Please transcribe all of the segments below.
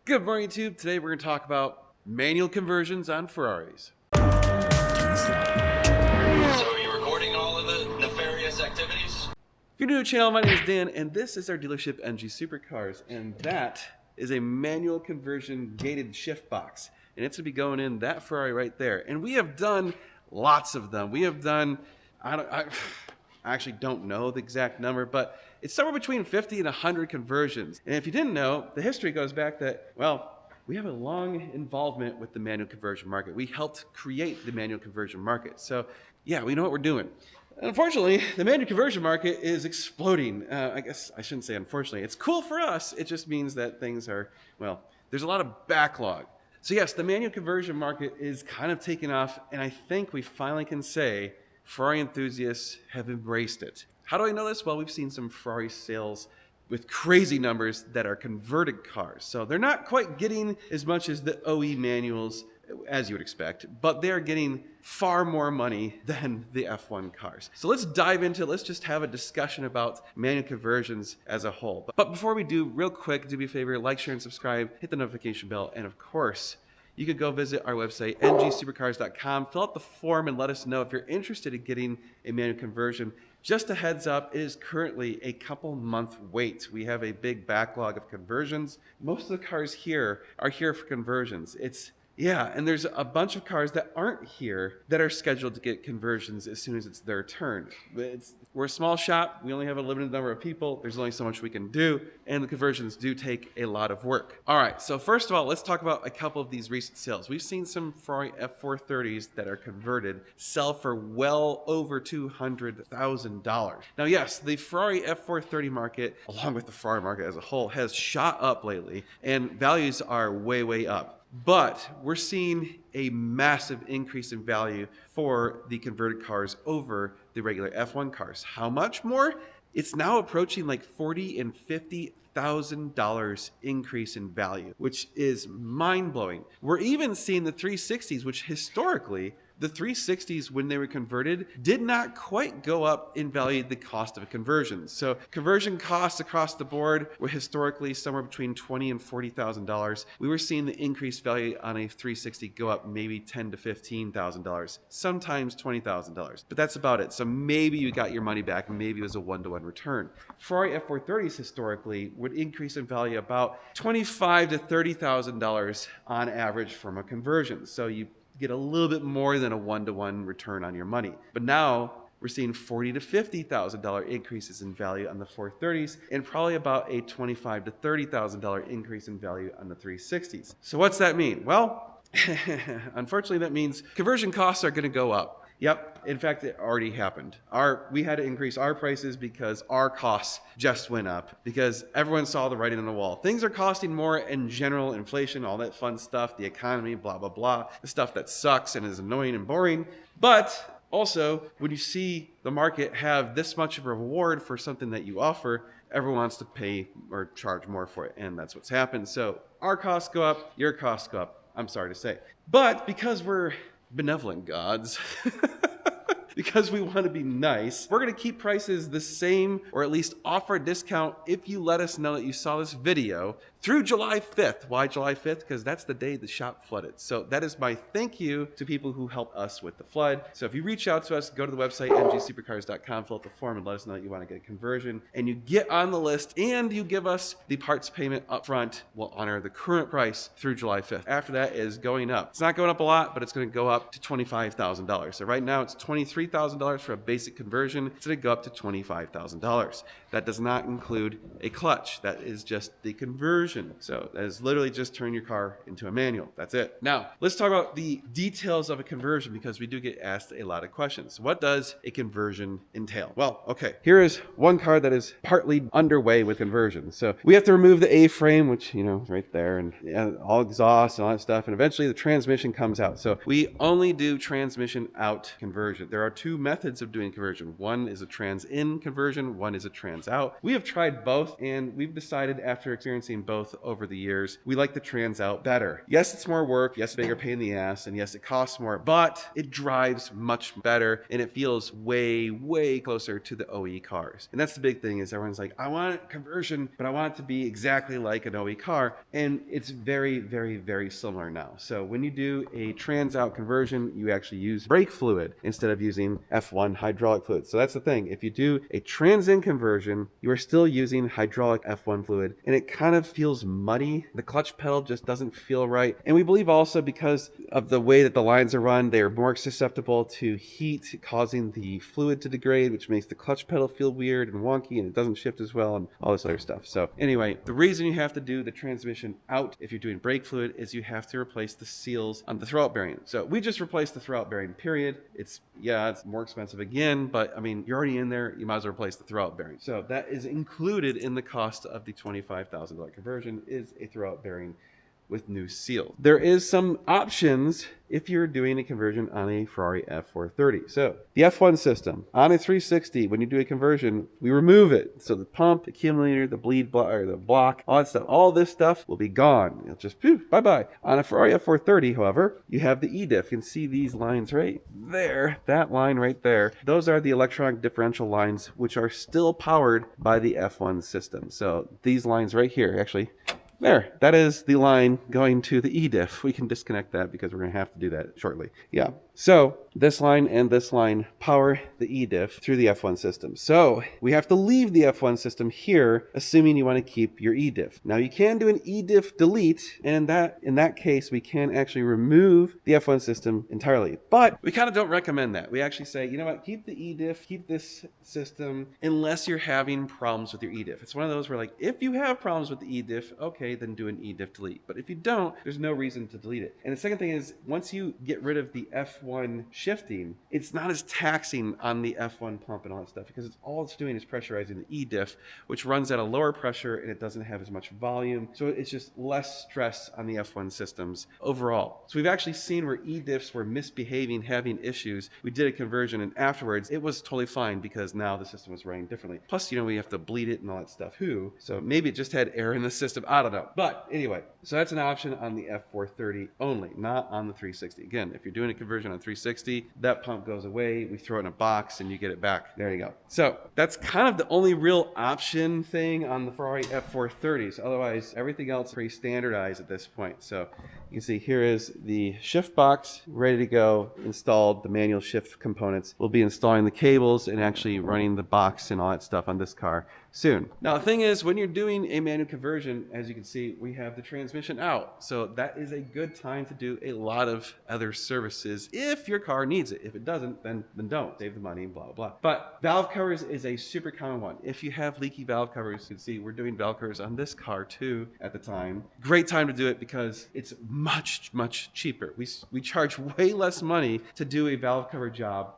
Good morning, YouTube. Today we're going to talk about manual conversions on Ferraris. So are you recording all of the nefarious activities? If you're new to the channel, my name is Dan, and this is our dealership MG Supercars, and that is a manual conversion gated shift box, and it's going to be going in that Ferrari right there. And we have done lots of them. We have done, I actually don't know the exact number, but it's somewhere between 50 and 100 conversions. And if you didn't know, the history goes back that, well, we have a long involvement with the manual conversion market. We helped create the manual conversion market. So yeah, we know what we're doing. Unfortunately, the manual conversion market is exploding. I guess I shouldn't say unfortunately. It's cool for us. It just means that things are, well, there's a lot of backlog. So yes, the manual conversion market is kind of taking off, and I think we finally can say Ferrari enthusiasts have embraced it. How do I know this? Well, we've seen some Ferrari sales with crazy numbers that are converted cars. So they're not quite getting as much as the OE manuals as you would expect, but they're getting far more money than the F1 cars. So let's dive into it. Let's just have a discussion about manual conversions as a whole. But before we do, real quick, do me a favor, like, share, and subscribe, hit the notification bell, and of course, you could go visit our website, ngsupercars.com, fill out the form and let us know if you're interested in getting a manual conversion. Just a heads up, it is currently a couple month wait. We have a big backlog of conversions. Most of the cars here are here for conversions. And there's a bunch of cars that aren't here that are scheduled to get conversions as soon as it's their turn. We're a small shop. We only have a limited number of people. There's only so much we can do, and the conversions do take a lot of work. All right, so first of all, let's talk about a couple of these recent sales. We've seen some Ferrari F430s that are converted sell for well over $200,000. Now, yes, the Ferrari F430 market, along with the Ferrari market as a whole, has shot up lately, and values are way, way up. But we're seeing a massive increase in value for the converted cars over the regular F1 cars. How much more? It's now approaching like $40,000 and $50,000 increase in value, which is mind-blowing. We're even seeing the 360s, which historically, the 360s, when they were converted, did not quite go up in value the cost of a conversion. So conversion costs across the board were historically somewhere between $20,000 and $40,000. We were seeing the increased value on a 360 go up maybe $10,000 to $15,000, sometimes $20,000. But that's about it. So maybe you got your money back, maybe it was a one-to-one return. Ferrari F430s historically would increase in value about $25,000 to $30,000 on average from a conversion. So you get a little bit more than a one-to-one return on your money. But now we're seeing $40,000 to $50,000 increases in value on the 430s and probably about a $25,000 to $30,000 increase in value on the 360s. So what's that mean? Well, unfortunately, that means conversion costs are going to go up. Yep, in fact, it already happened. We had to increase our prices because our costs just went up because everyone saw the writing on the wall. Things are costing more in general, inflation, all that fun stuff, the economy, blah, blah, blah, the stuff that sucks and is annoying and boring. But also, when you see the market have this much of a reward for something that you offer, everyone wants to pay or charge more for it, and that's what's happened. So our costs go up, your costs go up, I'm sorry to say. But because we're benevolent gods, because we want to be nice, we're going to keep prices the same or at least offer a discount if you let us know that you saw this video through July 5th. Why July 5th? Because that's the day the shop flooded. So that is my thank you to people who helped us with the flood. So if you reach out to us, go to the website, ngsupercars.com, fill out the form and let us know that you want to get a conversion, and you get on the list and you give us the parts payment up front, we'll honor the current price through July 5th. After that is going up. It's not going up a lot, but it's going to go up to $25,000. So right now it's $23,000 for a basic conversion. It's going to go up to $25,000. That does not include a clutch. That is just the conversion. So that is literally just turn your car into a manual. That's it. Now, let's talk about the details of a conversion because we do get asked a lot of questions. What does a conversion entail? Well, okay, here is one car that is partly underway with conversion. So we have to remove the A-frame, which, you know, right there, and all exhaust and all that stuff, and eventually the transmission comes out. So we only do transmission out conversion. There are two methods of doing conversion. One is a trans-in conversion, one is a trans-out. We have tried both, and we've decided after experiencing both both over the years. We like the trans out better. Yes, it's more work. Yes, it's a bigger pain in the ass. And yes, it costs more, but it drives much better and it feels way, way closer to the OE cars. And that's the big thing is everyone's like, I want conversion, but I want it to be exactly like an OE car. And it's very, very, very similar now. So when you do a trans out conversion, you actually use brake fluid instead of using F1 hydraulic fluid. So that's the thing. If you do a trans in conversion, you are still using hydraulic F1 fluid and it kind of feels muddy. The clutch pedal just doesn't feel right. And we believe also because of the way that the lines are run, they are more susceptible to heat causing the fluid to degrade, which makes the clutch pedal feel weird and wonky and it doesn't shift as well and all this other stuff. So anyway, the reason you have to do the transmission out if you're doing brake fluid is you have to replace the seals on the throwout bearing. So we just replaced the throwout bearing, period. It's more expensive again, but I mean, you're already in there, you might as well replace the throwout bearing. So that is included in the cost of the $25,000 conversion is a throwout bearing with new seal. There is some options if you're doing a conversion on a Ferrari F430. So the F1 system on a 360, when you do a conversion, we remove it. So the pump, the accumulator, the bleed block, or the block, all that stuff, all this stuff will be gone. It'll just bye-bye. On a Ferrari F430, however, you have the E-diff. You can see these lines right there, that line right there. Those are the electronic differential lines, which are still powered by the F1 system. So these lines right here, actually, there, that is the line going to the E-diff. We can disconnect that because we're going to have to do that shortly. Yeah. So this line and this line power the E-diff through the F1 system. So we have to leave the F1 system here, assuming you want to keep your E-diff. Now you can do an E-diff delete, and in that case, we can actually remove the F1 system entirely. But we kind of don't recommend that. We actually say, you know what, keep the E-diff, keep this system, unless you're having problems with your E-diff. It's one of those where like, if you have problems with the E-diff, okay, then do an E-diff delete. But if you don't, there's no reason to delete it. And the second thing is, once you get rid of the F1 shifting, it's not as taxing on the F1 pump and all that stuff because all it's doing is pressurizing the E-diff, which runs at a lower pressure and it doesn't have as much volume. So it's just less stress on the F1 systems overall. So we've actually seen where E-diffs were misbehaving, having issues. We did a conversion and afterwards it was totally fine because now the system was running differently. Plus, we have to bleed it and all that stuff too. So maybe it just had air in the system. I don't know. But anyway, so that's an option on the F430 only, not on the 360. Again, if you're doing a conversion on 360, that pump goes away, we throw it in a box and you get it back. There you go. So that's kind of the only real option thing on the Ferrari F430s. Otherwise, everything else is pretty standardized at this point. So you can see here is the shift box ready to go, installed, the manual shift components. We'll be installing the cables and actually running the box and all that stuff on this car soon. Now the thing is, when you're doing a manual conversion, as you can see, we have the transmission out. So that is a good time to do a lot of other services if your car needs it. If it doesn't, then don't. Save the money, blah, blah. But valve covers is a super common one. If you have leaky valve covers, you can see we're doing valve covers on this car too at the time. Great time to do it because it's much, much cheaper. We charge way less money to do a valve cover job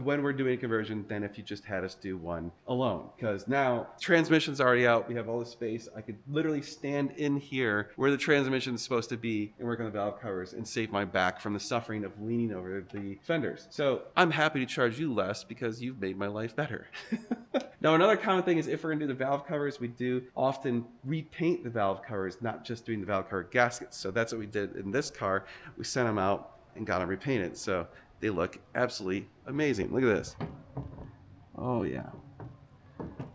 when we're doing a conversion than if you just had us do one alone. Because now transmission's already out. We have all the space. I could literally stand in here where the transmission's supposed to be and work on the valve covers and save my back from the suffering of leaning over the fenders. So I'm happy to charge you less because you've made my life better. Now, another common thing is if we're going to do the valve covers, we do often repaint the valve covers, not just doing the valve cover gaskets. So that's what we did in this car. We sent them out and got them repainted. So they look absolutely amazing. Look at this. Oh, yeah.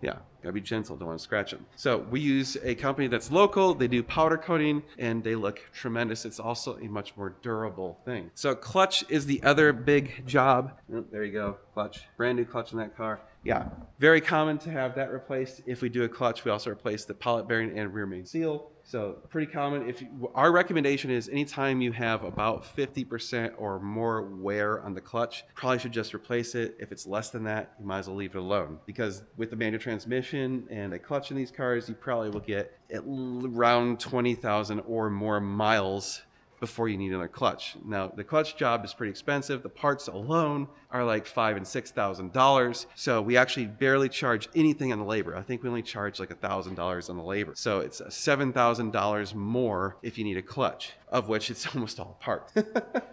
Yeah, gotta be gentle, don't want to scratch them. So we use a company that's local, they do powder coating, and they look tremendous. It's also a much more durable thing. So clutch is the other big job. Oh, there you go, clutch. Brand new clutch in that car. Yeah, very common to have that replaced. If we do a clutch, we also replace the pilot bearing and rear main seal. So pretty common. Our recommendation is anytime you have about 50% or more wear on the clutch, probably should just replace it. If it's less than that, you might as well leave it alone. Because with the manual transmission and a clutch in these cars, you probably will get at around 20,000 or more miles before you need another clutch. Now, the clutch job is pretty expensive. The parts alone are like $5,000 and $6,000. So we actually barely charge anything on the labor. I think we only charge like $1,000 on the labor. So it's $7,000 more if you need a clutch, of which it's almost all parts.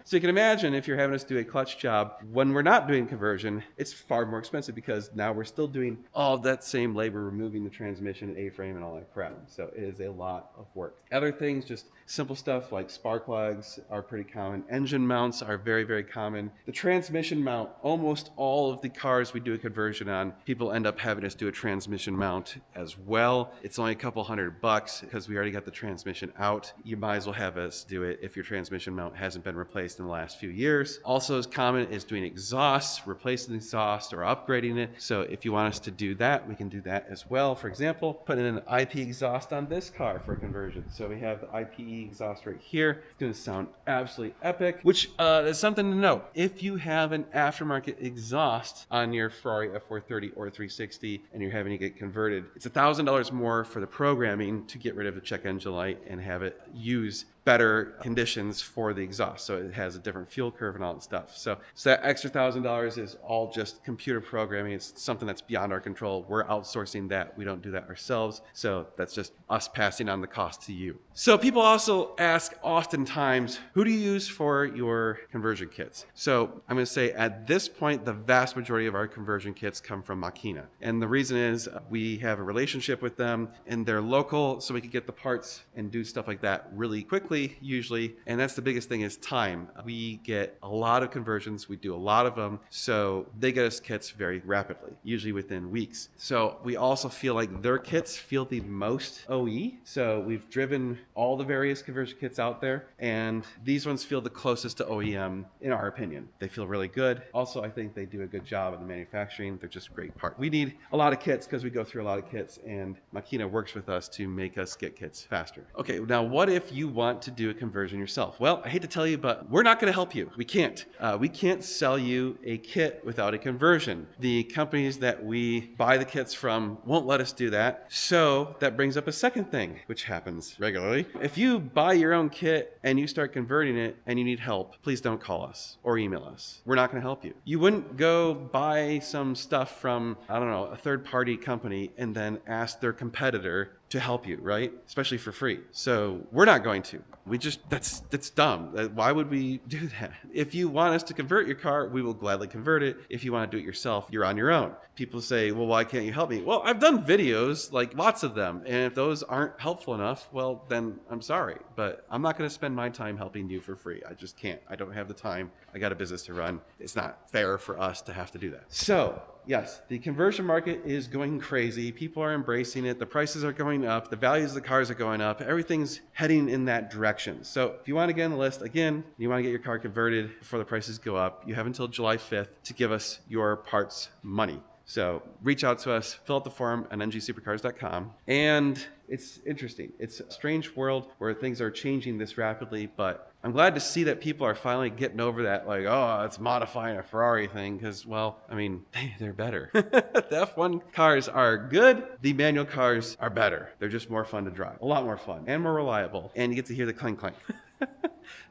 So you can imagine if you're having us do a clutch job, when we're not doing conversion, it's far more expensive because now we're still doing all that same labor, removing the transmission and A-frame and all that crap. So it is a lot of work. Other things, just simple stuff like spark plugs are pretty common. Engine mounts are very, very common. The transmission mount, almost all of the cars we do a conversion on, people end up having us do a transmission mount as well. It's only a couple $100 because we already got the transmission out. You might as well have us do it if your transmission mount hasn't been replaced in the last few years. Also as common is doing exhaust, replacing the exhaust or upgrading it. So if you want us to do that, we can do that as well. For example, putting an IP exhaust on this car for conversion. So we have the IPE exhaust right here. It's going to sound absolutely epic, which is something to note. If you have an aftermarket exhaust on your Ferrari F430 or 360 and you're having to get converted, it's $1,000 more for the programming to get rid of the check engine light and have it use better conditions for the exhaust. So it has a different fuel curve and all that stuff. So that extra $1,000 is all just computer programming. It's something that's beyond our control. We're outsourcing that. We don't do that ourselves. So that's just us passing on the cost to you. So people also ask oftentimes, who do you use for your conversion kits? So I'm going to say at this point, the vast majority of our conversion kits come from Makina. And the reason is we have a relationship with them and they're local, so we can get the parts and do stuff like that really quickly usually, and that's the biggest thing is time. We get a lot of conversions, we do a lot of them, so they get us kits very rapidly, usually within weeks. So we also feel like their kits feel the most OE, so we've driven all the various conversion kits out there, and these ones feel the closest to OEM in our opinion. They feel really good. Also, I think they do a good job in the manufacturing. They're just great parts. We need a lot of kits because we go through a lot of kits, and Makina works with us to make us get kits faster. Okay, now what if you want to do a conversion yourself? Well, I hate to tell you, but we're not going to help you. We can't. We can't sell you a kit without a conversion. The companies that we buy the kits from won't let us do that. So that brings up a second thing, which happens regularly. If you buy your own kit and you start converting it and you need help, please don't call us or email us. We're not going to help you. You wouldn't go buy some stuff from, I don't know, a third-party company and then ask their competitor to help you, right? Especially for free. So we're not going to. We just, that's dumb. Why would we do that? If you want us to convert your car, we will gladly convert it. If you want to do it yourself, you're on your own. People say, well, why can't you help me? Well, I've done videos, like lots of them. And if those aren't helpful enough, well, then I'm sorry. But I'm not going to spend my time helping you for free. I just can't. I don't have the time. I got a business to run. It's not fair for us to have to do that. So yes, the conversion market is going crazy. People are embracing it. The prices are going up. The values of the cars are going up. Everything's heading in that direction. So if you want to get on the list, again, you want to get your car converted before the prices go up, you have until July 5th to give us your parts money. So reach out to us, fill out the form on ngsupercars.com. And it's interesting. It's a strange world where things are changing this rapidly, but I'm glad to see that people are finally getting over that, like, oh, it's modifying a Ferrari thing, because, well, I mean, they're better. The F1 cars are good. The manual cars are better. They're just more fun to drive. A lot more fun and more reliable. And you get to hear the clank clank.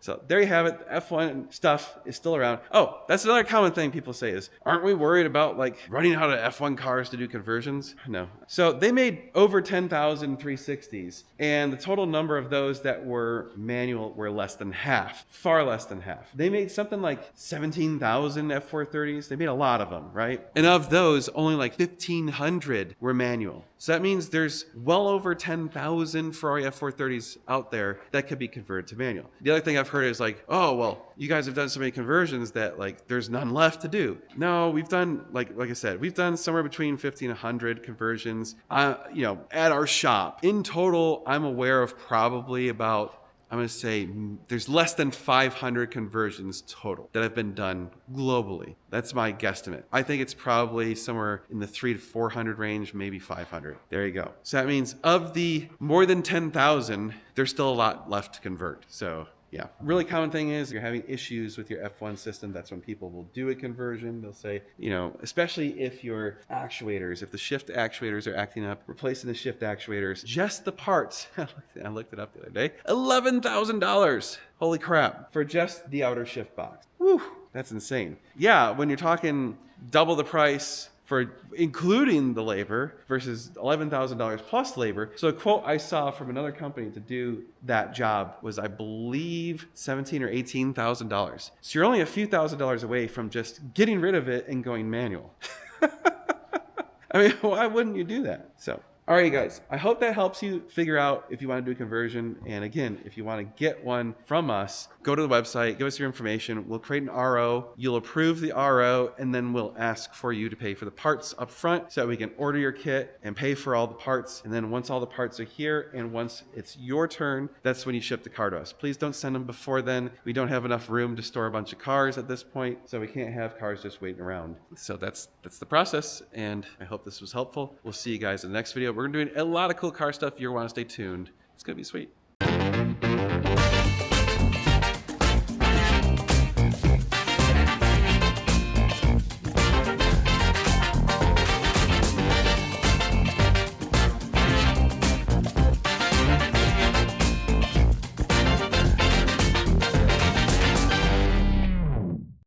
So there you have it. F1 stuff is still around. Oh, that's another common thing people say is, aren't we worried about like running out of F1 cars to do conversions? No. So they made over 10,000 360s, and the total number of those that were manual were less than half, far less than half. They made something like 17,000 F430s. They made a lot of them, right? And of those, only like 1,500 were manual. So that means there's well over 10,000 Ferrari F430s out there that could be converted to manual. The other thing I've heard is like, oh, well, you guys have done so many conversions that like there's none left to do. No, we've done, like I said, we've done somewhere between 50 and 100 conversions, at our shop. In total, I'm aware of probably about, I'm going to say there's less than 500 conversions total that have been done globally. That's my guesstimate. I think it's probably somewhere in the 300 to 400 range, maybe 500. There you go. So that means of the more than 10,000, there's still a lot left to convert. So Yeah, really common thing is you're having issues with your F1 system. That's when people will do a conversion. They'll say, you know, especially if your actuators, if the shift actuators are acting up, replacing the shift actuators, just the parts. I looked it up the other day. $11,000. Holy crap, for just the outer shift box. Whew, that's insane. Yeah, when you're talking double the price for including the labor versus $11,000 plus labor. So a quote I saw from another company to do that job was, I believe, $17,000 or $18,000. So you're only a few $1,000s away from just getting rid of it and going manual. I mean, why wouldn't you do that? So, all right, you guys, I hope that helps you figure out if you want to do a conversion. And again, if you want to get one from us, go to the website, give us your information. We'll create an RO. You'll approve the RO, and then we'll ask for you to pay for the parts up front so that we can order your kit and pay for all the parts. And then once all the parts are here and once it's your turn, that's when you ship the car to us. Please don't send them before then. We don't have enough room to store a bunch of cars at this point, so we can't have cars just waiting around. So that's the process, and I hope this was helpful. We'll see you guys in the next video. We're doing a lot of cool car stuff. You're going to want to stay tuned. It's going to be sweet.